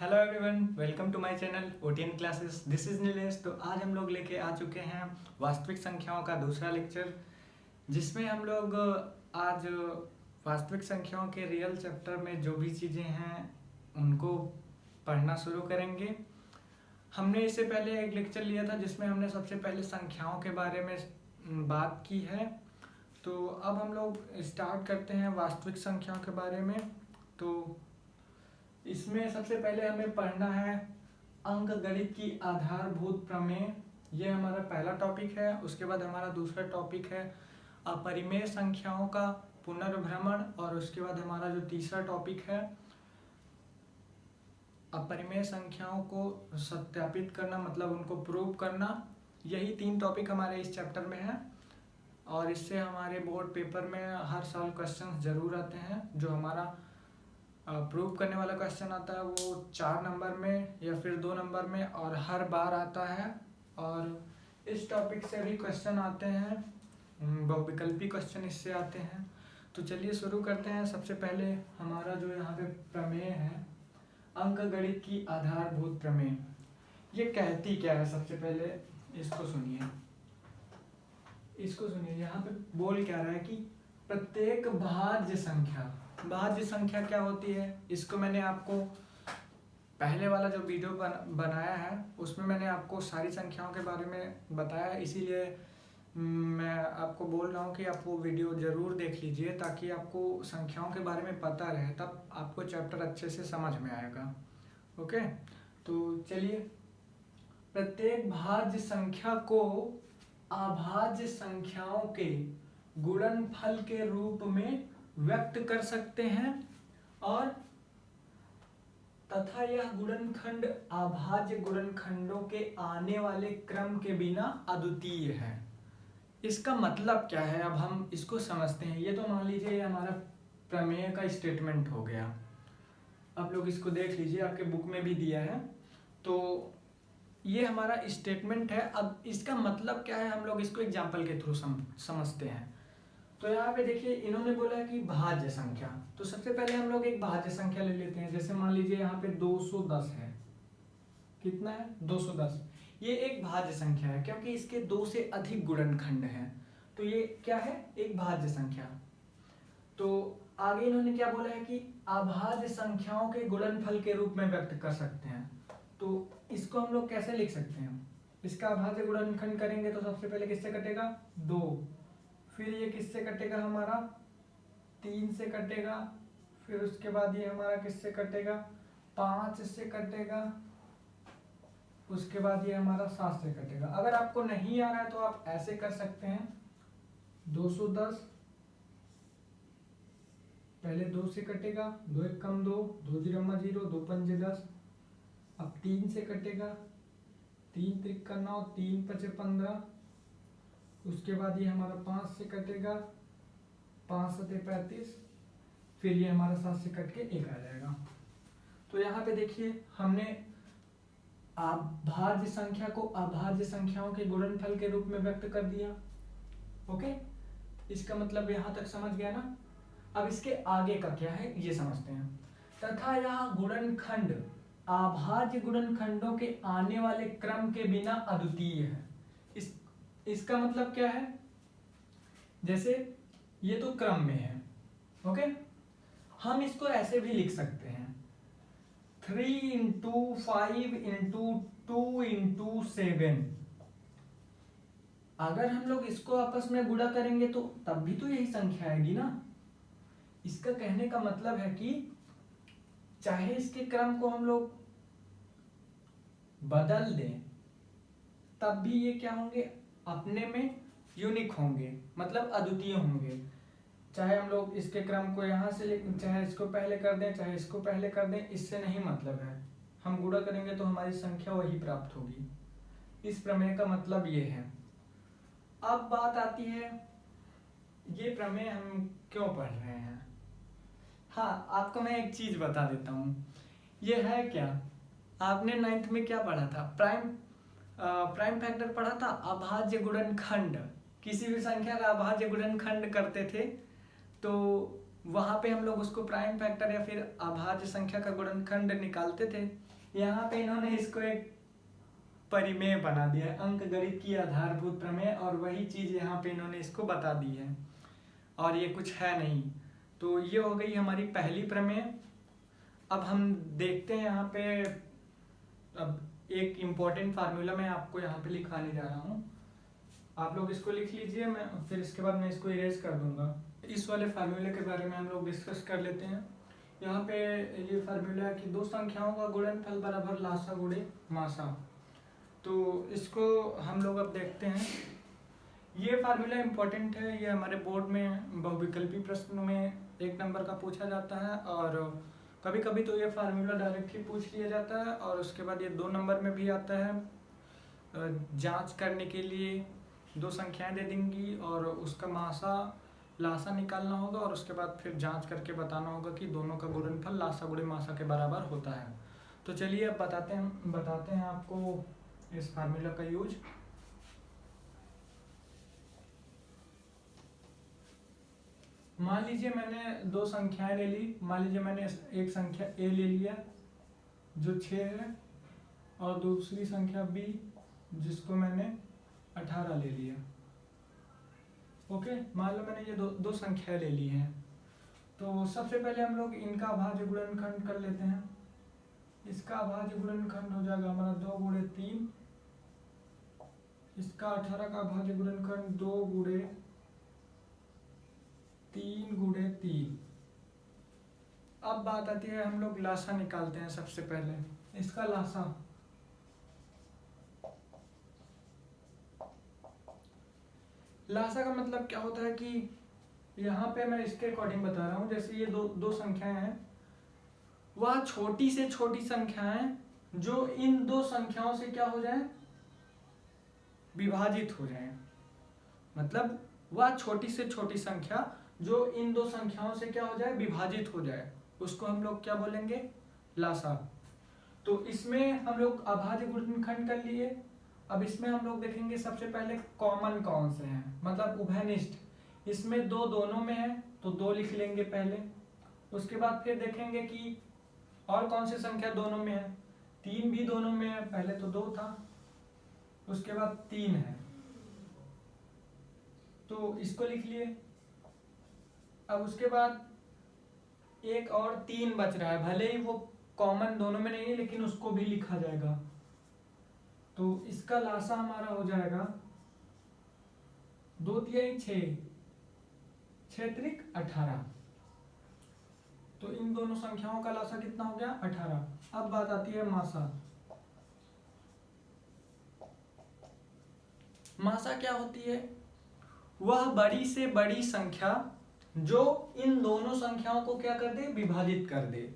Hello everyone, welcome to my channel OTN classes. This is Nilesh. तो आज हम लोग लेके आ चुके हैं वास्तविक संख्याओं का दूसरा लेक्चर, जिसमें हम लोग आज वास्तविक संख्याओं के रियल चैप्टर में जो भी चीज़ें हैं उनको पढ़ना शुरू करेंगे। हमने इससे पहले एक लेक्चर लिया था जिसमें हमने सबसे पहले संख्याओं के बारे में बात की है। तो अब हम लोग स्टार्ट करते हैं वास्तविक संख्याओं के बारे में। तो इसमें सबसे पहले हमें पढ़ना है अंकगणित की आधारभूत प्रमेय। ये हमारा पहला टॉपिक है। उसके बाद हमारा दूसरा टॉपिक है अपरिमेय संख्याओं का पुनर्भ्रमण, और उसके बाद हमारा जो तीसरा टॉपिक है अपरिमेय संख्याओं को सत्यापित करना, मतलब उनको प्रूव करना। यही 3 टॉपिक हमारे इस चैप्टर में है और इससे हमारे बोर्ड पेपर में हर साल क्वेश्चन जरूर आते हैं। जो हमारा प्रूव करने वाला क्वेश्चन आता है वो 4 नंबर में या फिर 2 नंबर में और हर बार आता है। और इस टॉपिक से भी क्वेश्चन आते हैं, बहुविकल्पी क्वेश्चन इससे आते हैं। तो चलिए शुरू करते हैं। सबसे पहले हमारा जो यहाँ पे प्रमेय है अंकगणित की आधारभूत प्रमेय, ये कहती क्या है? सबसे पहले इसको सुनिए। यहाँ पे बोल क्या रहा है कि प्रत्येक भाज्य संख्या क्या होती है? इसको मैंने आपको पहले वाला जो वीडियो बनाया है उसमें मैंने आपको सारी संख्याओं के बारे में बताया, इसीलिए मैं आपको बोल रहा हूँ कि आप वो वीडियो ज़रूर देख लीजिए ताकि आपको संख्याओं के बारे में पता रहे, तब आपको चैप्टर अच्छे से समझ में आएगा। ओके, तो चलिए, प्रत्येक भाज्य संख्या को अभाज्य संख्याओं के गुणनफल के रूप में व्यक्त कर सकते हैं और तथा यह गुणनखंड अभाज्य गुणनखंडों के आने वाले क्रम के बिना अद्वितीय है। इसका मतलब क्या है? अब हम इसको समझते हैं। ये तो मान लीजिए ये हमारा प्रमेय का स्टेटमेंट हो गया। आप लोग इसको देख लीजिए, आपके बुक में भी दिया है। तो ये हमारा स्टेटमेंट है। अब इसका मतलब क्या है हम लोग इसको एग्जाम्पल के थ्रू समझते हैं। तो यहाँ पे देखिए इन्होंने बोला है कि भाज्य संख्या, तो सबसे पहले हम लोग एक भाज्य संख्या ले लेते हैं। जैसे मान लीजिए यहाँ पे 210 है। कितना है? 210। ये एक भाज्य संख्या है क्योंकि इसके 2 से अधिक गुणनखंड हैं, तो ये क्या है? एक भाज्य संख्या। तो आगे इन्होंने क्या बोला है कि अभाज्य संख्याओं के गुणनफल के रूप में व्यक्त कर सकते हैं। तो इसको हम लोग कैसे लिख सकते हैं? इसका अभाज्य गुणनखंड करेंगे तो सबसे पहले किससे कटेगा? 2। फिर ये किससे कटेगा? हमारा 3 से कटेगा। फिर उसके बाद ये हमारा किससे कटेगा? 5 से कटेगा। उसके बाद ये हमारा 7 से कटेगा। अगर आपको नहीं आ रहा है तो आप ऐसे कर सकते हैं, 210 पहले 2 से कटेगा, 2 1 कम 2, 2 0 0, 2 5 10। अब 3 से कटेगा, 3 3 9, 3 5 15। उसके बाद ये हमारा 5 से कटेगा, 5 7 35। फिर ये हमारा 7 से कट के 1 आ जाएगा। तो यहाँ पे देखिए हमने अभाज्य संख्या को अभाज्य संख्याओं के गुणनफल के रूप में व्यक्त कर दिया। ओके, इसका मतलब यहाँ तक समझ गया ना? अब इसके आगे का क्या है ये समझते हैं। तथा यह गुणनखंड अभाज्य गुणनखंडों के आने वाले क्रम के बिना अद्वितीय है। इसका मतलब क्या है? जैसे ये तो क्रम में है। ओके, हम इसको ऐसे भी लिख सकते हैं, 3 × 5 × 2 × 7। अगर हम लोग इसको आपस में गुणा करेंगे तो तब भी तो यही संख्या आएगी ना। इसका कहने का मतलब है कि चाहे इसके क्रम को हम लोग बदल दें तब भी ये क्या होंगे? अपने में यूनिक होंगे, मतलब अद्वितीय होंगे। चाहे हम लोग इसके क्रम को यहाँ से चाहे इसको पहले कर दें, चाहे इसको पहले कर दें, इससे नहीं मतलब है। हम गुणा करेंगे तो हमारी संख्या वही प्राप्त होगी। इस प्रमेय का मतलब ये है। अब बात आती है ये प्रमेय हम क्यों पढ़ रहे हैं। हाँ, आपको मैं एक चीज बता देता हूँ। ये है क्या? आपने 9th में क्या पढ़ा था? प्राइम फैक्टर पढ़ा था, अभाज्य गुणनखंड। किसी भी संख्या का अभाज्य गुणनखंड करते थे तो वहाँ पे हम लोग उसको प्राइम फैक्टर या फिर अभाज्य संख्या का गुणनखंड निकालते थे। यहाँ पे इन्होंने इसको एक परिमेय बना दिया है, अंक गणित की आधारभूत प्रमेय, और वही चीज यहाँ पे इन्होंने इसको बता दी है, और ये कुछ है नहीं। तो ये हो गई हमारी पहली प्रमेय। अब हम देखते हैं यहाँ पे, अब एक इम्पोर्टेंट फार्मूला मैं आपको यहाँ पे लिखवाने जा रहा हूँ, आप लोग इसको लिख लीजिए, मैं फिर इसके बाद मैं इसको इरेज कर दूंगा। इस वाले फार्मूले के बारे में हम लोग डिस्कस कर लेते हैं। यहाँ पे ये फार्मूला है कि दो संख्याओं का गुणनफल बराबर लासा गुणे मासा। तो इसको हम लोग अब देखते हैं। ये फार्मूला इम्पोर्टेंट है, ये हमारे बोर्ड में बहुविकल्पी प्रश्न में 1 नंबर का पूछा जाता है, और कभी कभी तो ये फार्मूला डायरेक्टली पूछ लिया जाता है, और उसके बाद ये 2 नंबर में भी आता है। जांच करने के लिए 2 संख्याएं दे देंगी और उसका मासा लासा निकालना होगा, और उसके बाद फिर जांच करके बताना होगा कि दोनों का गुणनफल लासा गुणे मासा के बराबर होता है। तो चलिए अब बताते हैं आपको इस फार्मूला का यूज। मान लीजिए मैंने 2 संख्याएं ले ली। मान लीजिए मैंने एक संख्या ए ले लिया जो 6 है, और दूसरी संख्या बी जिसको मैंने 18 ले लिया। ओके, मान लो मैंने ये दो संख्याएं ले ली हैं। तो सबसे पहले हम लोग इनका अभाज्य गुणनखंड कर लेते हैं। इसका अभाज्य गुणनखंड हो जाएगा हमारा 2 गुणे 3। इसका 18 का अभाज्य गुणनखंड 2 गुणे 3 गुणे 3। अब बात आती है, हम लोग लासा निकालते हैं सबसे पहले। इसका लासा का मतलब क्या होता है कि यहाँ पे मैं इसके अकॉर्डिंग बता रहा हूँ। जैसे ये दो संख्याएं हैं, वह छोटी से छोटी संख्याएं जो इन 2 संख्याओं से क्या हो जाए, विभाजित हो जाए। मतलब वह छोटी से छोटी संख्या जो इन 2 संख्याओं से क्या हो जाए, विभाजित हो जाए, उसको हम लोग क्या बोलेंगे, लासा। तो इसमें हम लोग अभाज्य गुणनखंड कर लिए। अब इसमें हम लोग देखेंगे सबसे पहले कॉमन कौन से हैं, मतलब उभयनिष्ठ। इसमें 2 दोनों में है तो 2 लिख लेंगे पहले। उसके बाद फिर देखेंगे कि और कौन सी संख्या दोनों में है। 3 भी दोनों में है, पहले तो 2 था, उसके बाद 3 है, तो इसको लिख लिए। अब उसके बाद एक और 3 बच रहा है, भले ही वो कॉमन दोनों में नहीं है लेकिन उसको भी लिखा जाएगा। तो इसका लासा हमारा हो जाएगा 2 तिहाई 6, 6 त्रिक 18। तो इन दोनों संख्याओं का लासा कितना हो गया, 18। अब बात आती है मासा। मासा क्या होती है, वह बड़ी से बड़ी संख्या जो इन दोनों संख्याओं को क्या कर दे, विभाजित कर दे।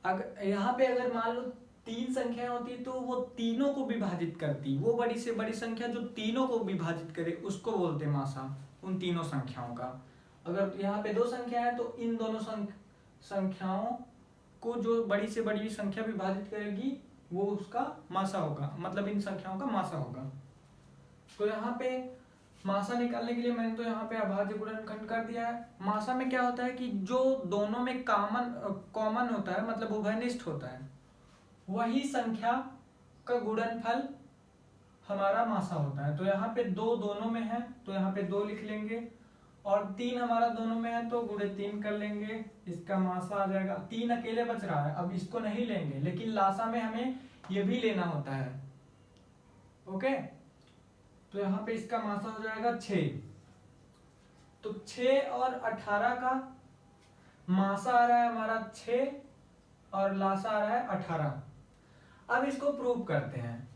अगर यहाँ पे अगर मान लो 3 संख्याएं होती तो वो तीनों को विभाजित करती, वो बड़ी से बड़ी संख्या जो तीनों को विभाजित करे उसको बोलते मासा, उन तीनों संख्याओं का। अगर यहाँ पे 2 संख्या है तो इन दोनों संख्याओं को जो बड़ी से बड़ी संख्या विभाजित करेगी वो उसका मासा होगा, मतलब इन संख्याओं का मासा होगा। तो यहाँ पे मासा निकालने के लिए मैंने तो यहाँ पे अभाज्य गुणनखंड कर दिया है। मासा में क्या होता है कि जो दोनों में कॉमन होता है, मतलब उभयनिष्ठ होता है, वही संख्या का गुणनफल हमारा मासा होता है। तो यहाँ पे 2 दोनों में है तो यहाँ पे 2 लिख लेंगे, और 3 हमारा दोनों में है तो गुणे 3 कर लेंगे, इसका मासा आ जाएगा। 3 अकेले बच रहा है, अब इसको नहीं लेंगे, लेकिन लासा में हमें ये भी लेना होता है। ओके, तो यहाँ पे इसका मासा हो जाएगा 6। तो 6 और 18 का मासा आ रहा है हमारा 6 और लासा आ रहा है 18। अब इसको प्रूव करते हैं।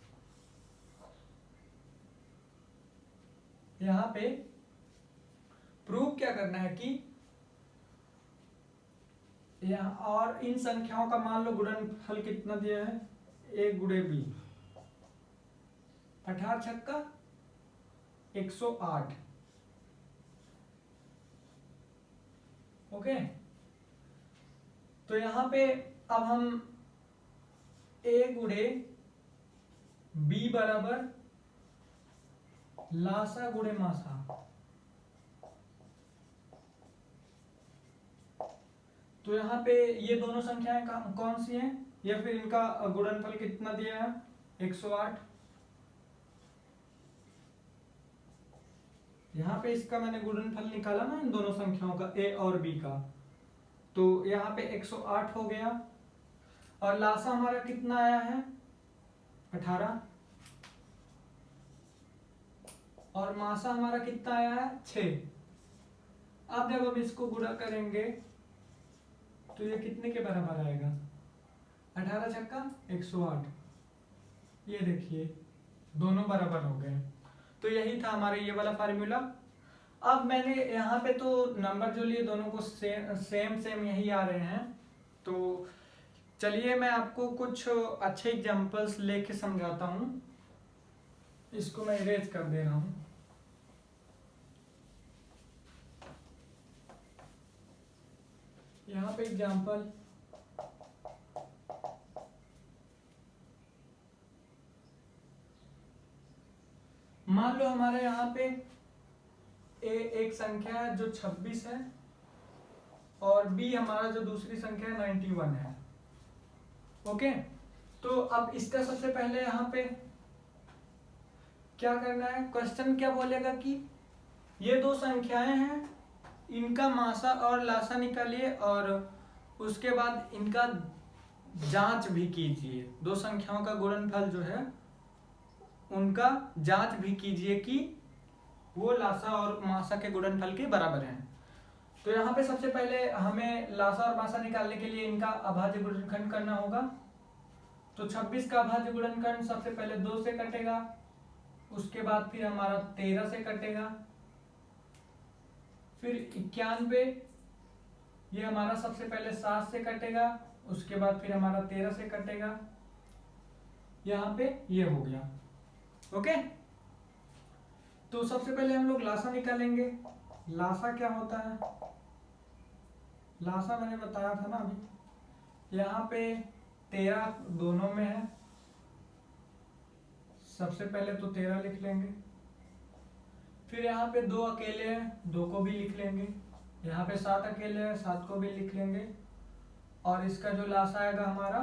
यहाँ पे प्रूव क्या करना है कि यहाँ और इन संख्याओं का मान लो गुणनफल कितना दिया है, a गुणे b, 18 छक्का 108। ओके, तो यहाँ पे अब हम a गुणे b बराबर लासा गुणे मासा, तो यहाँ पे ये दोनों संख्याएं कौन सी हैं, या फिर इनका गुणनफल कितना दिया है 108। यहाँ पे इसका मैंने गुणनफल निकाला ना इन दोनों संख्याओं का, a और b का, तो यहाँ पे 108 हो गया। और लासा हमारा कितना आया है 18, और मासा हमारा कितना आया है 6। अब जब हम इसको गुणा करेंगे तो ये कितने के बराबर आएगा, 18 छक्का 108। ये देखिए दोनों बराबर हो गए। तो यही था हमारा ये वाला फार्मूला। अब मैंने यहाँ पे तो नंबर जो लिए दोनों को सेम यही आ रहे हैं। तो चलिए मैं आपको कुछ अच्छे एग्जांपल्स लेके समझाता हूँ। इसको मैं इरेज कर दे रहा हूँ। यहाँ पे एग्जांपल, मान लो हमारे यहाँ पे एक संख्या है जो 26 है, और b हमारा जो दूसरी संख्या है 91 है। ओके, तो अब इसका सबसे पहले यहाँ पे क्या करना है, क्वेश्चन क्या बोलेगा कि ये दो संख्याएं हैं, इनका मासा और लासा निकालिए और उसके बाद इनका जांच भी कीजिए। दो संख्याओं का गुणनफल जो है उनका जांच भी कीजिए कि वो लासा और मासा के गुणनफल के बराबर हैं। तो यहाँ पे सबसे पहले हमें लासा और मासा निकालने के लिए इनका अभाज्य गुणनखंड करना होगा। तो 26 का अभाज्य गुणनखंड सबसे पहले 2 से कटेगा, उसके बाद फिर हमारा 13 से कटेगा, फिर 91 ये हमारा सबसे पहले 7 से कटेगा, उसके बाद फिर हमारा 13 से कटेगा। यहाँ पे ये हो गया। ओके, तो सबसे पहले हम लोग लासा निकालेंगे। लासा क्या होता है, लासा मैंने बताया था ना अभी। यहाँ पे 13 दोनों में है, सबसे पहले तो 13 लिख लेंगे। फिर यहाँ पे 2 अकेले हैं, 2 को भी लिख लेंगे। यहाँ पे 7 अकेले हैं, 7 को भी लिख लेंगे। और इसका जो लासा आएगा हमारा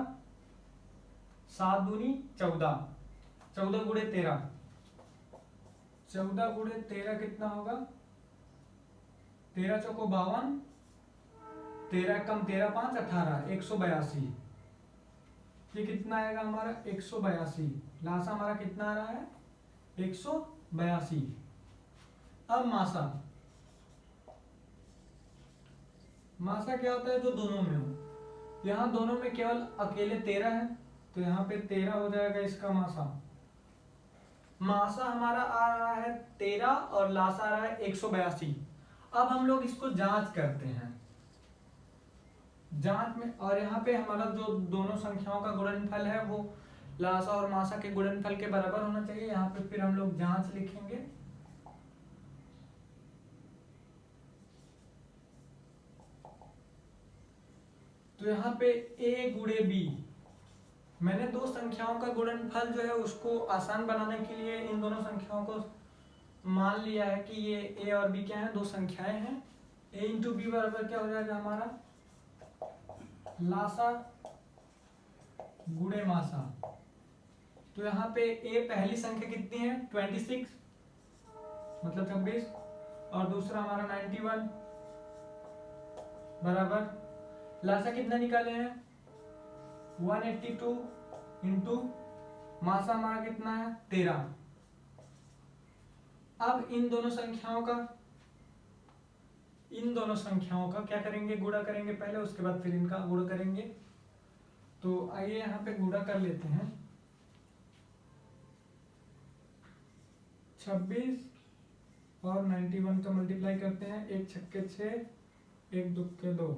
7 दूनी 14, 14 गुणे 13, 14 गुणे 13 कितना होगा, 13 चौको 52, 13 कम 13 5 18, 182। ये कितना आएगा हमारा 182। लासा हमारा कितना आ रहा है 182। अब मासा, मासा क्या होता है जो दोनों में हो। यहाँ दोनों में केवल अकेले 13 है, तो यहाँ पे 13 हो जाएगा इसका मासा। मासा हमारा आ रहा है 13 और लासा आ रहा है 182। अब हम लोग इसको जांच करते हैं। जांच में, और यहाँ पे हमारा जो दोनों संख्याओं का गुणनफल है वो लासा और मासा के गुणनफल के बराबर होना चाहिए। यहाँ पे फिर हम लोग जांच लिखेंगे। तो यहाँ पे a गुणे b, मैंने दो संख्याओं का गुणनफल जो है उसको आसान बनाने के लिए इन दोनों संख्याओं को मान लिया है कि ये a और b क्या है, दो संख्याएं हैं। a इंटू बी बराबर क्या हो जाएगा हमारा लासा गुणे मासा। तो यहाँ पे a पहली संख्या कितनी है 26 मतलब 26, और दूसरा हमारा 91 बराबर लासा कितना निकाले हैं 182 इंटू मासा हमारा कितना है 13। अब इन दोनों संख्याओं का क्या करेंगे, गुणा करेंगे पहले, उसके बाद फिर इनका गुणा करेंगे। तो आइए यहाँ पे गुणा कर लेते हैं। 26 और 91 का मल्टीप्लाई करते हैं, 1 छक्के 6, 1 दुक्के 2,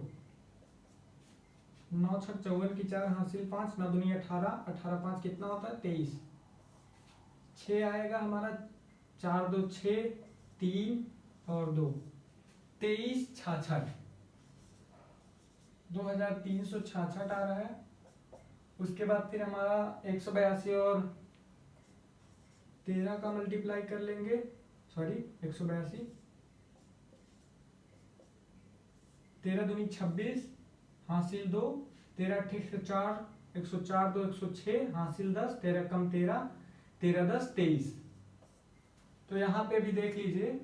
9 छक 54 की 4 हासिल 5, 9 दूनी 18, 18 5 कितना होता है 23। 6 आएगा हमारा, 4 2 6, 3 और 2, 23 66, 2366 आ रहा है। उसके बाद फिर हमारा 182 और 13 का मल्टीप्लाई कर लेंगे, सॉरी 182, 13 दूनी 26, हासिल 2, 13 × 104, 104 2 106, हासिल 10, 13 कम 13, 13 10 23। तो यहाँ पे भी देख लीजिए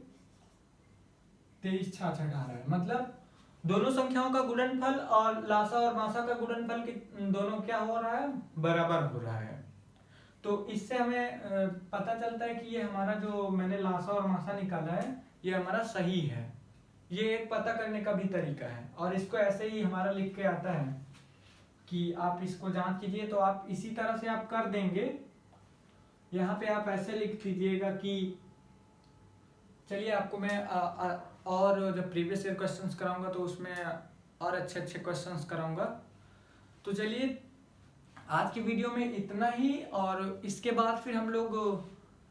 23 6 6 18, मतलब दोनों संख्याओं का गुणनफल और लासा और मासा का गुणनफल दोनों क्या हो रहा है, बराबर हो रहा है। तो इससे हमें पता चलता है कि ये हमारा जो मैंने लासा और मासा निकाला है ये हमारा सही है। ये एक पता करने का भी तरीका है, और इसको ऐसे ही हमारा लिख के आता है कि आप इसको जांच कीजिए। तो आप इसी तरह से आप कर देंगे। यहाँ पे आप ऐसे लिख दीजिएगा कि चलिए आपको मैं और जब प्रीवियस ईयर क्वेश्चंस कराऊंगा तो उसमें और अच्छे अच्छे क्वेश्चंस कराऊंगा। तो चलिए आज की वीडियो में इतना ही, और इसके बाद फिर हम लोग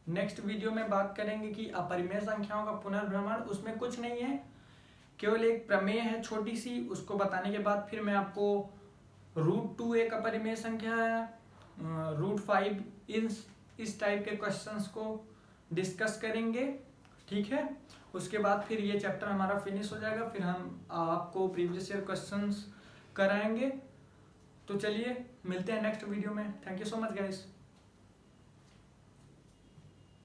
नेक्स्ट वीडियो में बात करेंगे कि अपरिमेय संख्याओं का पुनर्भ्रमण। उसमें कुछ नहीं है, केवल एक प्रमेय है छोटी सी, उसको बताने के बाद फिर मैं आपको √2 एक अपरिमेय संख्या है, √5 इस टाइप के क्वेश्चंस को डिस्कस करेंगे, ठीक है। उसके बाद फिर ये चैप्टर हमारा फिनिश हो जाएगा, फिर हम आपको प्रीवियस ईयर क्वेश्चंस कराएंगे। तो चलिए मिलते हैं नेक्स्ट वीडियो में। Thank you so much guys.